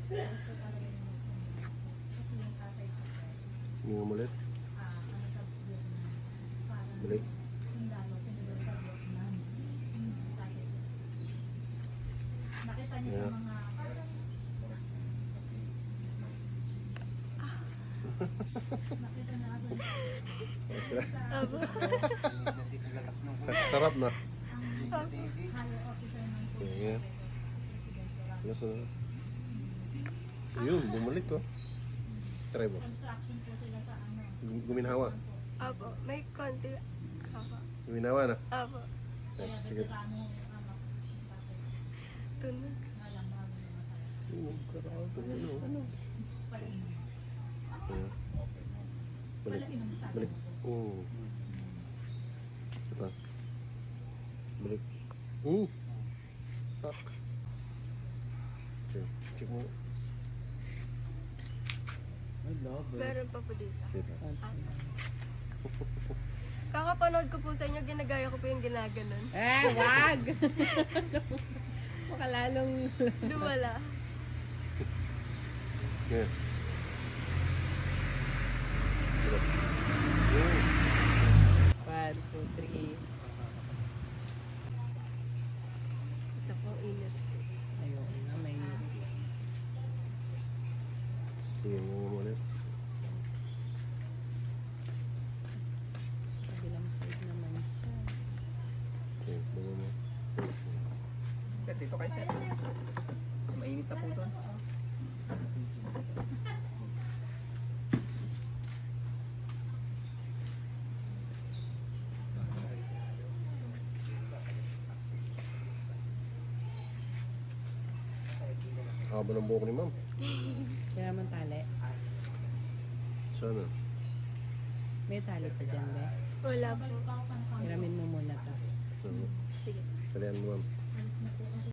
Hinga ulit. Balik. Yeah. Sarap na. Ayan. Ayun, bumalik ko. Try mo. Guminhawa. Apo, may konti. Apo. Guminhawa na. Apo. Sige. Tunog. Ano? Balik. Balik. Ito. Balik. Tak. Okay. Check mo. Meron pa po dito. Dito. Kakapanood ko po sa inyo, ginagaya ko po yung ginaganon. Wag! Baka lalong... Lumala. Yeah. One, two, three. Ito po, init. Ayun na, may... Sige, mo ulit. Kabilang side naman siya. Okay, bago mo. Dito kayo sir. Mainit na po doon. Haba ng buhok ni ma'am. Siya naman tali. Sana. May tali pa dyan, be. Wala po. Hiramin mo muna to. Sana. Sige. Kalian mo ma'am.